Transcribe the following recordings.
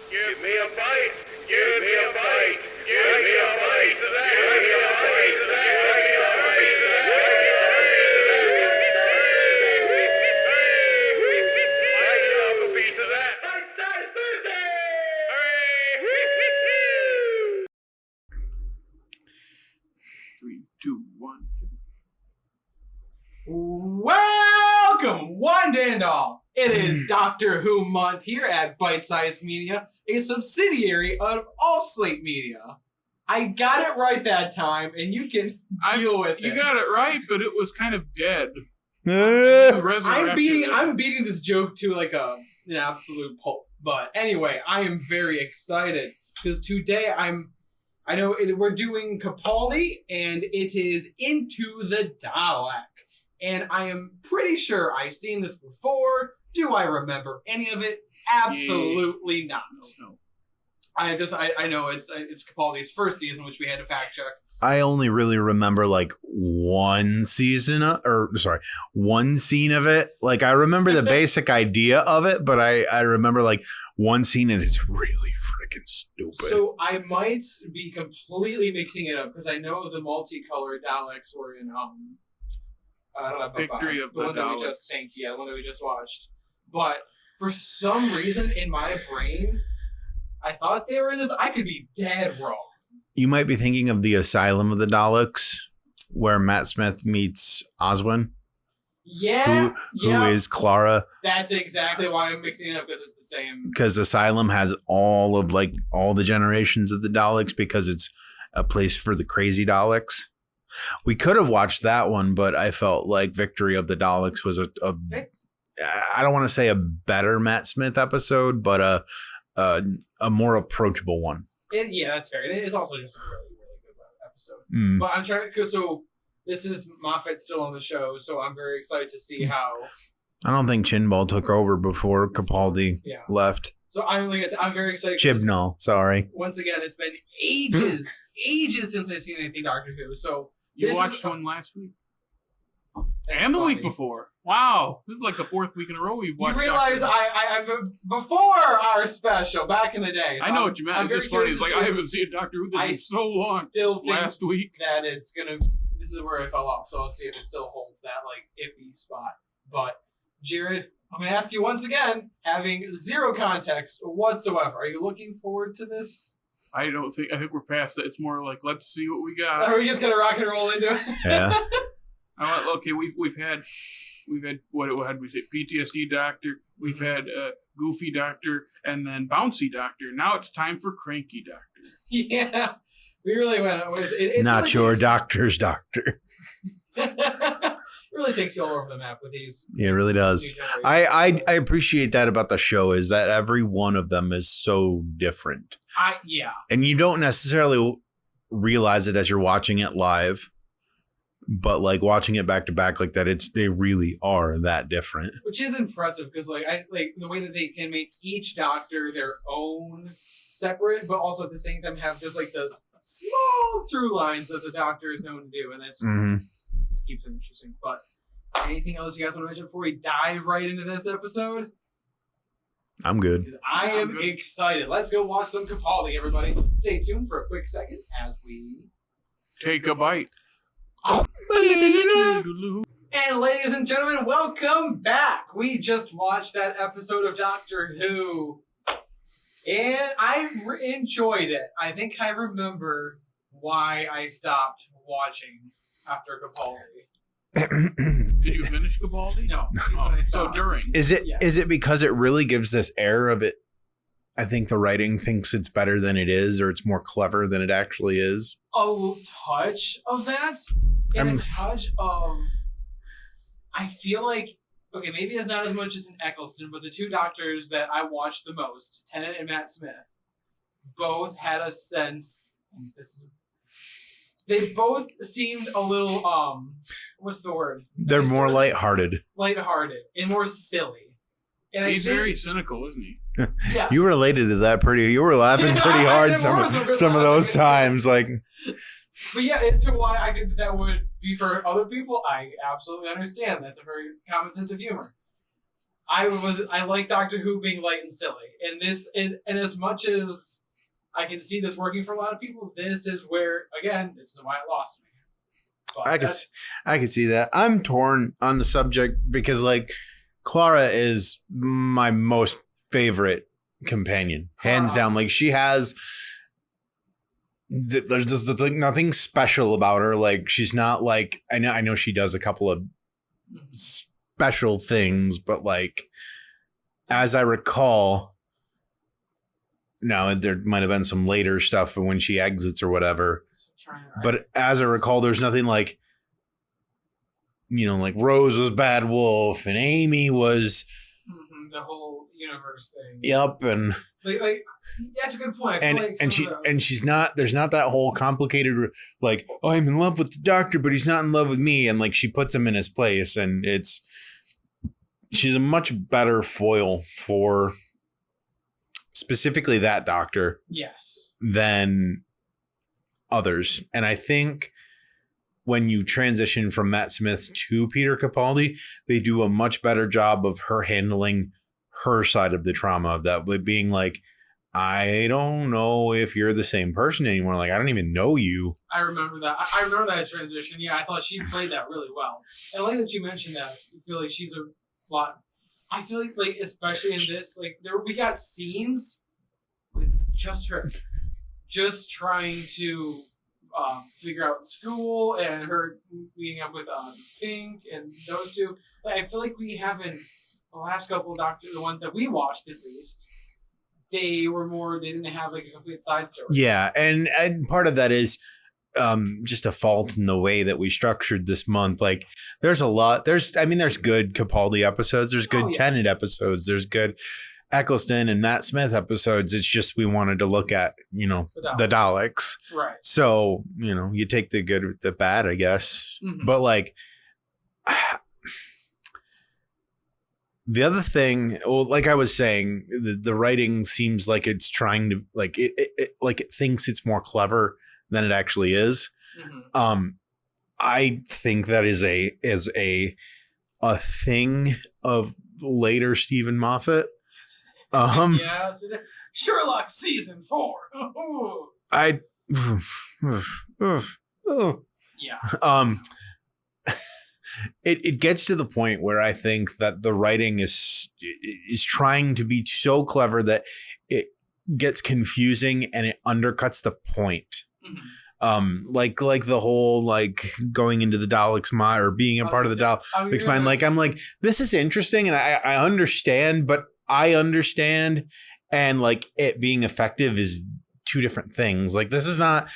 Give me a bite. Give me a bite. Give me a bite of that. Give me a bite of that. Give me a bite of that. I love a piece of that. Bite-sized Thursday! Hooray! 3, 2, 1. Welcome, one and all. It is Doctor Who month here at Bite Size Media, a subsidiary of Slate Media. I got it right that time, and you can deal with it. You got it right, but it was kind of dead. I'm beating this joke to like an absolute pulp. But anyway, I am very excited because today we're doing Capaldi, and it is Into the Dalek. And I am pretty sure I've seen this before. Do I remember any of it? Absolutely not. No. I know it's Capaldi's first season, which we had to fact check. I only really remember like one scene of it. Like I remember the basic idea of it, but I remember like one scene and it's really freaking stupid. So I might be completely mixing it up because I know the multicolored Daleks were in Victory of the one Daleks. the one that we just watched. But for some reason in my brain, I thought they were in this. I could be dead wrong. You might be thinking of the Asylum of the Daleks, where Matt Smith meets Oswin. Yeah, who is Clara. That's exactly why I'm mixing it up, because it's the same. Because Asylum has all the generations of the Daleks, because it's a place for the crazy Daleks. We could have watched that one, but I felt like Victory of the Daleks was I don't want to say a better Matt Smith episode, but a more approachable one. Yeah, that's fair. It is also just a really, really good episode. But I'm trying, because this is Moffat still on the show, so I'm very excited to see how. I don't think Chinball took over before Capaldi left. So I'm very excited. Chibnall, sorry. Once again, it's been ages since I've seen anything Doctor Who. So you watched one last week, and the week before. Wow, this is like the fourth week in a row we've watched. You realize I before our special back in the day. So I know what you meant. I'm just funny. It's like I haven't seen Doctor Who in so long. Still think last week that it's gonna. This is where I fell off. So I'll see if it still holds that iffy spot. But Jared, I'm gonna ask you once again, having zero context whatsoever. Are you looking forward to this? I think we're past that. It's more like, let's see what we got. Are we just gonna rock and roll into it? Yeah. Okay, we've had what had we say? PTSD Doctor. We've had Goofy Doctor, and then Bouncy Doctor. Now it's time for Cranky Doctor. Yeah, we really went. It's not really your doctor's doctor. It really takes you all over the map with these. Yeah, it really does. I appreciate that about the show, is that every one of them is so different. And you don't necessarily realize it as you're watching it live, but like watching it back to back like that, they really are that different. Which is impressive because I like the way that they can make each doctor their own separate, but also at the same time have just like those small through lines that the doctor is known to do, and that's. Just keeps it interesting. But anything else you guys want to mention before we dive right into this episode? I'm good. Because I am excited. Let's go watch some Capaldi, everybody. Stay tuned for a quick second as we take a bite. And ladies and gentlemen, welcome back. We just watched that episode of Doctor Who, and I enjoyed it. I think I remember why I stopped watching after Capaldi. Did you finish Capaldi? No. So during. Is it because it really gives this air of it? I think the writing thinks it's better than it is, or it's more clever than it actually is. A touch of that, and a touch of. I feel like, okay, maybe it's not as much as in Eccleston, but the two doctors that I watched the most, Tennant and Matt Smith, both had a sense. They both seemed a little, what's the word? They're more lighthearted. Lighthearted and more silly. And he's very cynical, isn't he? Yeah. You related to that you were laughing pretty hard some of those times. Like, but yeah, as to why I think that would be for other people, I absolutely understand. That's a very common sense of humor. I like Doctor Who being light and silly, and as much as I can see this working for a lot of people, this is why it lost me. But I can see that. I'm torn on the subject because like Clara is my most favorite companion, hands down. Like she has, there's just like nothing special about her. Like she's not like, I know she does a couple of special things, but like as I recall, now there might have been some later stuff when she exits or whatever. But as I recall, there's nothing like, like Rose was Bad Wolf and Amy was the whole universe thing. Yep, and like that's a good point. She's not. There's not that whole complicated like, oh, I'm in love with the Doctor, but he's not in love with me, and like she puts him in his place, and she's a much better foil for specifically that Doctor. Yes. Than others. And I think when you transition from Matt Smith to Peter Capaldi, they do a much better job of her handling her side of the trauma of that, but being like, I don't know if you're the same person anymore. Like, I don't even know you. I remember that. I remember that transition. Yeah, I thought she played that really well. I like that you mentioned that. I feel like she's a lot. I feel like especially in this, like we got scenes with just her. Just trying to figure out school and her meeting up with Pink and those two. Like, I feel like we haven't, the last couple of Doctors, the ones that we watched at least, they didn't have like a complete side story. Yeah, and part of that is just a fault in the way that we structured this month. Like there's a lot, there's good Capaldi episodes, there's good Tennant episodes, there's good Eccleston and Matt Smith episodes. It's just we wanted to look at, the Daleks. Right. So, you take the good with the bad, I guess. Mm-hmm. But like the other thing, well, like I was saying, the writing seems like it's trying to like it thinks it's more clever than it actually is. Mm-hmm. I think that is a thing of later Stephen Moffat. Yes, Sherlock season 4. Yeah. It gets to the point where I think that the writing is trying to be so clever that it gets confusing and it undercuts the point. Mm-hmm. Like the whole like going into the Daleks mind or being a part of the Daleks mind. Like I'm like, this is interesting and I understand, but I understand, and like it being effective is two different things. Like this is not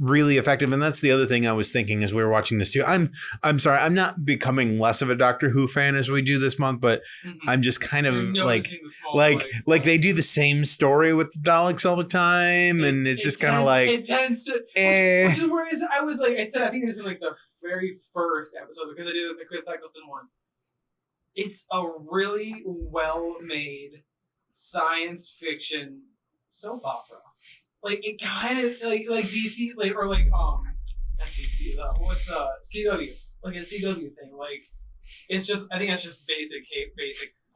really effective, and that's the other thing I was thinking as we were watching this too. I'm sorry, I'm not becoming less of a Doctor Who fan as we do this month, but I'm just kind of like they do the same story with the Daleks all the time, and it's just kind of like it tends to. Which is where I was like I said, I think this is like the very first episode because I did the Chris Eccleston one. It's a really well-made science fiction soap opera. Like it kind of like DC or not DC what's the CW like a CW thing like it's just I think that's just basic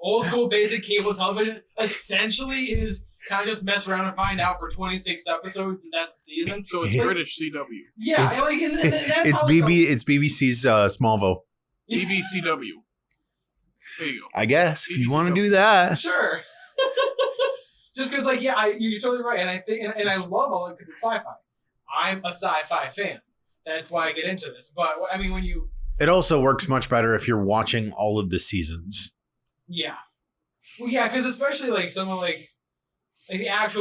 old school basic cable television essentially is kind of just mess around and find out for 26 episodes and that's the season. So it's British CW. Yeah, it's BBC's Smallville. BBCW. There you go. I guess if you want to do that, sure. Just because, you're totally right, and I think, and I love all of it because it's sci-fi. I'm a sci-fi fan. That's why I get into this. But I mean, it also works much better if you're watching all of the seasons. Yeah, well, yeah, because especially like someone like because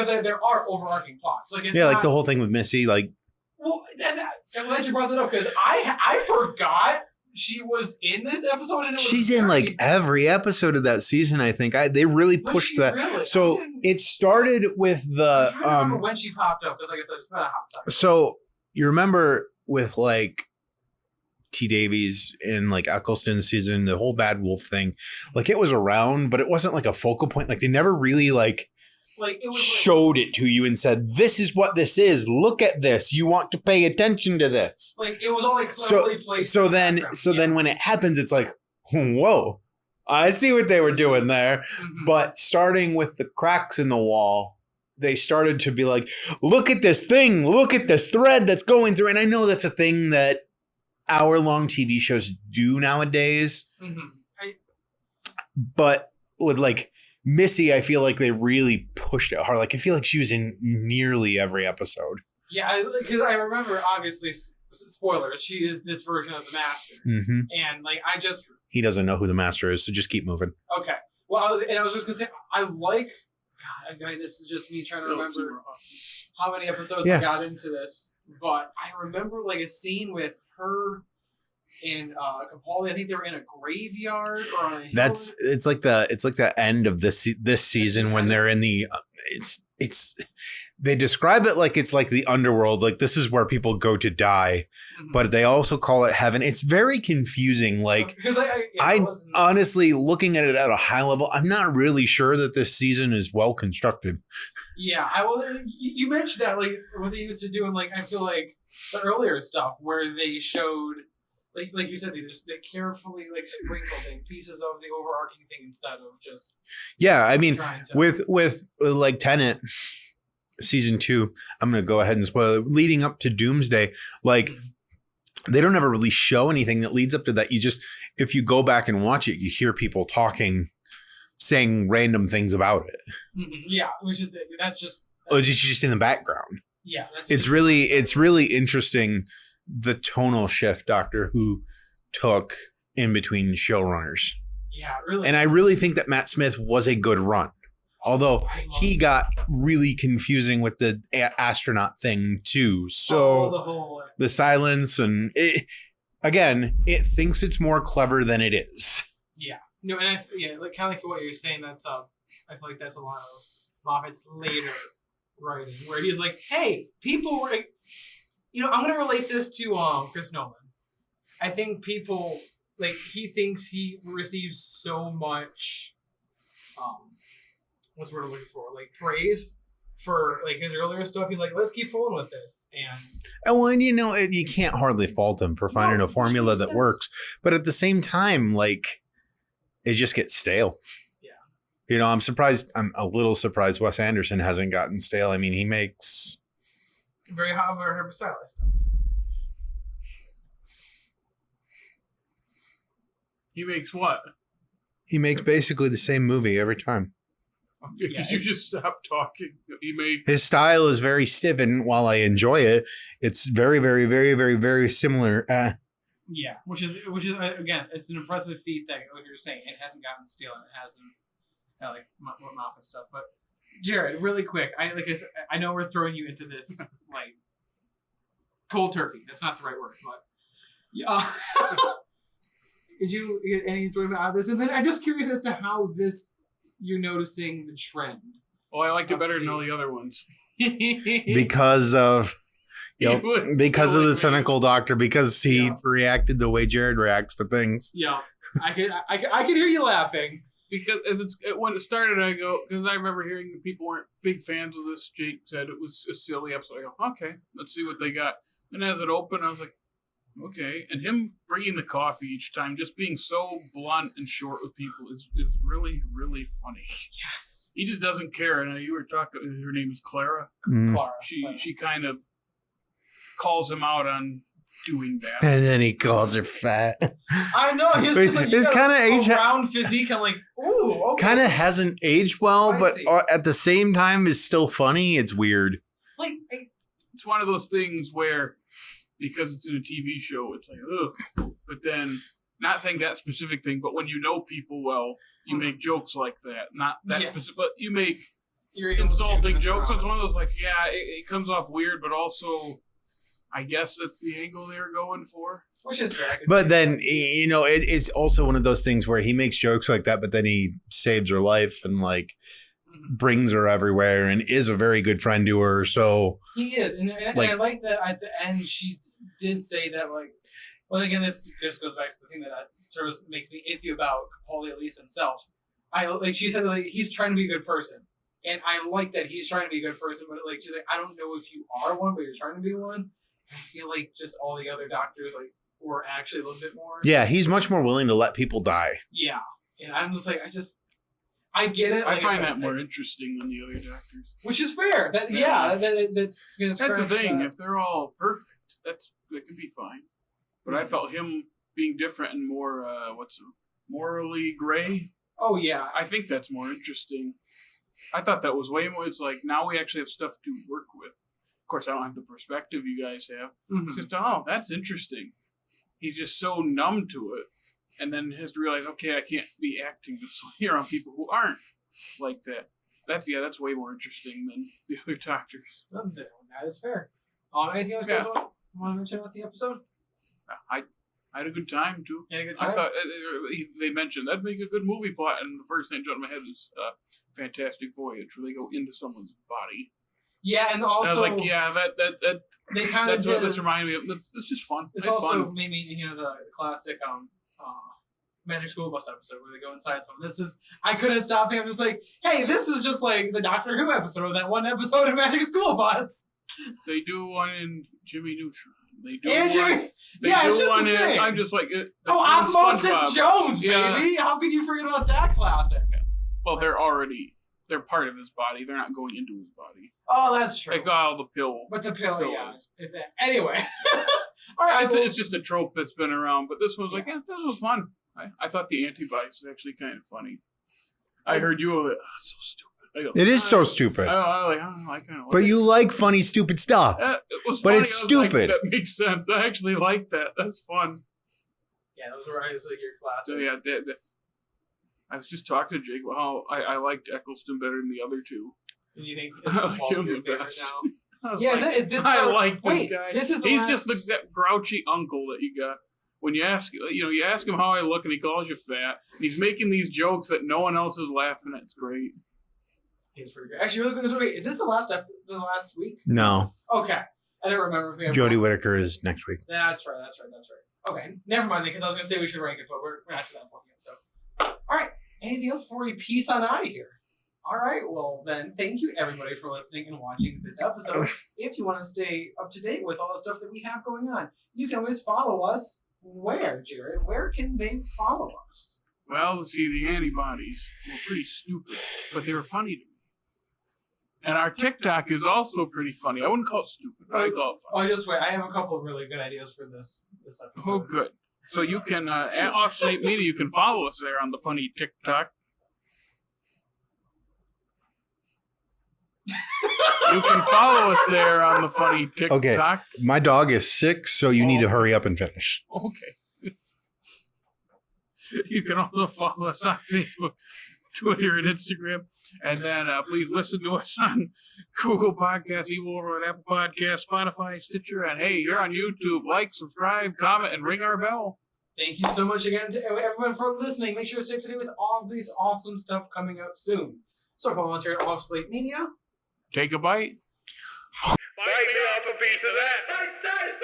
there are overarching plots. Like like the whole thing with Missy, like. Well, I'm glad you brought that up because I forgot. She was in this episode, and she's in like every episode of that season. I think they really pushed that. Really? So it started with the. I remember when she popped up because, like I said, it's been a hot second. So you remember with like T. Davies in like Eccleston season, the whole Bad Wolf thing, like it was around, but it wasn't like a focal point. Like they never really like it was showed it to you and said, "This is what this is. Look at this. You want to pay attention to this." Like it was all like cleverly placed. So then when it happens, it's like, whoa. I see what they were doing there. But starting with the cracks in the wall, they started to be like, look at this thing. Look at this thread that's going through. And I know that's a thing that hour-long TV shows do nowadays. But with like Missy, I feel like they really pushed it hard. Like I feel like she was in nearly every episode. Yeah, because I remember, obviously, spoilers, she is this version of the Master. And like he doesn't know who the Master is, so just keep moving. Okay. Well, I was just gonna say, I like. God, I mean, this is just me trying to remember how many episodes I got into this, but I remember like a scene with her and Capaldi. I think they were in a graveyard or on a hill. It's like the end of this season when they're in the they describe it like it's like the underworld, like this is where people go to die, but they also call it heaven. It's very confusing. Like because I honestly, looking at it at a high level, I'm not really sure that this season is well constructed. Yeah, you mentioned that like what they used to do, and like I feel like the earlier stuff where they showed. Like you said, they carefully like sprinkled in pieces of the overarching thing instead of just. Yeah, I mean, with like Tenet, season 2, I'm gonna go ahead and spoil it. Leading up to Doomsday, like they don't ever really show anything that leads up to that. You just, if you go back and watch it, you hear people talking, saying random things about it. Yeah, which is that's just. It's just in the background. Yeah, it's really interesting. The tonal shift Doctor Who took in between showrunners. Yeah, really. And I really think that Matt Smith was a good run. Although he got really confusing with the astronaut thing too. So the silence and it thinks it's more clever than it is. Yeah. No, and like kind of like what you're saying, that's I feel like that's a lot of Moffat's later writing where he's like, hey, people were I'm going to relate this to Chris Nolan. I think people, like, he thinks he receives so much, what's the word I'm looking for? Like, praise for, like, his earlier stuff. He's like, let's keep pulling with this. And you can't hardly fault him for finding a formula that works. But at the same time, like, it just gets stale. Yeah. I'm a little surprised Wes Anderson hasn't gotten stale. I mean, he makes... very stylized stuff. He makes what? He makes basically the same movie every time. Could you just stop talking? His style is very stiff, and while I enjoy it, it's very, very, very, very, very similar. Yeah, which is again, it's an impressive feat that like you're saying it hasn't gotten stale and it hasn't like Moffat stuff, but. Jared, really quick. I know we're throwing you into this like cold turkey. That's not the right word, but did you get any enjoyment out of this? And then I'm just curious as to how you're noticing the trend. Oh, I liked it better than all the other ones because of the cynical Doctor, because he reacted the way Jared reacts to things. Yeah, I could hear you laughing. Because when it started, because I remember hearing that people weren't big fans of this. Jake said it was a silly episode. I go, okay, let's see what they got. And as it opened, I was like, okay. And him bringing the coffee each time, just being so blunt and short with people is really, really funny. Yeah. He just doesn't care. And you were talking, her name is Clara. Clara. She kind of calls him out on doing that. And then he calls her fat. I know. He's like, it's kind of round physique. I'm like, ooh, okay. Kind of hasn't aged well, but at the same time is still funny. It's weird. Like, it's one of those things where, because it's in a TV show, it's like, ugh. But then, not saying that specific thing, but when you know people well, you make jokes like that. Not that specific, but you make insulting jokes. So it's one of those like, it comes off weird, but also... I guess that's the angle they were going for. Which is fair. But then, it's also one of those things where he makes jokes like that, but then he saves her life and, like, brings her everywhere and is a very good friend to her. So he is. And I like that at the end she did say that, like, well, again, this goes back to the thing that sort of makes me iffy about Capaldi, at least himself. She said that, like, he's trying to be a good person. And I like that he's trying to be a good person, but, like, she's like, I don't know if you are one, but you're trying to be one. I feel like just all the other doctors were actually a little bit more. Yeah, he's much more willing to let people die. Yeah, And I'm just like, I get it. I Like find said, that more interesting than the other doctors. which is fair. That's gonna. That's the thing. That. If they're all perfect, that can be fine. But I felt him being different and more, morally gray. Oh yeah, I think that's more interesting. I thought that was way more. It's like now we actually have stuff to work with. Of course, I don't have the perspective you guys have. Mm-hmm. It's just, that's interesting. He's just so numb to it, and then has to realize, okay, I can't be acting this way around people who aren't like that. That's way more interesting than the other doctors. That is fair. Anything else you guys want to mention about the episode? I had a good time too. You had a good time? I thought they mentioned that'd make a good movie plot, and the first thing that jumped in my head was Fantastic Voyage, where they go into someone's body. Yeah, and also I was like, yeah, that they kind that's of what this reminded me of. It's just fun. It's also fun. Made me the classic Magic School Bus episode where they go inside someone. I couldn't stop thinking. I'm just like, hey, this is just like the Doctor Who episode of that one episode of Magic School Bus. They do one in Jimmy Neutron. They do and Jimmy. one. It's just a thing. I'm just like, Osmosis Jones, baby. Yeah. How could you forget about that classic? Well, they're part of his body. They're not going into his body. Oh, that's true. They got all the pill. But the pill, yeah. Anyway. All right. It's just a trope that's been around, but this one was like, this was fun. I thought the antibodies was actually kind of funny. I heard you were like, it's so stupid. It is so stupid. I kind of like But you like funny, stupid stuff. it was but funny. it's stupid. That makes sense. I actually like that. That's fun. Yeah, those were your classic. So yeah, I was just talking to Jake about how I liked Eccleston better than the other two. And you think I like him the best. now? I like this guy. He's just that grouchy uncle that you got. When you ask him how I look and he calls you fat, and he's making these jokes that no one else is laughing at. It's great. He's pretty great. Actually, really quick, is this the last week? No. Okay. I don't remember if we have Jodie Whittaker is next week. That's right. Okay, never mind then, because I was going to say we should rank it, but we're not to that point yet. So, all right. Anything else before we peace on out of here? All right. Well, then, thank you everybody for listening and watching this episode. If you want to stay up to date with all the stuff that we have going on, you can always follow us. Where, Jared? Where can they follow us? Well, see, the antibodies were pretty stupid, but they were funny to me. And our TikTok is also pretty funny. I wouldn't call it stupid, but I call it funny. Oh, just wait. I have a couple of really good ideas for this episode. Oh, good. So you can, at Off Slate Media, you can follow us there on the funny TikTok. You can follow us there on the funny TikTok. Okay, my dog is sick, so you need to hurry up and finish. Okay. You can also follow us on Facebook, Twitter, and Instagram. And then please listen to us on Google Podcasts, Evil Over on Apple Podcasts, Spotify, Stitcher. And hey, you're on YouTube. Like, subscribe, comment, and ring our bell. Thank you so much again to everyone for listening. Make sure to stay up to date with all this awesome stuff coming up soon. So follow us here at Off Slate Media. Take a bite. Bite me off a piece of that. Bite-sized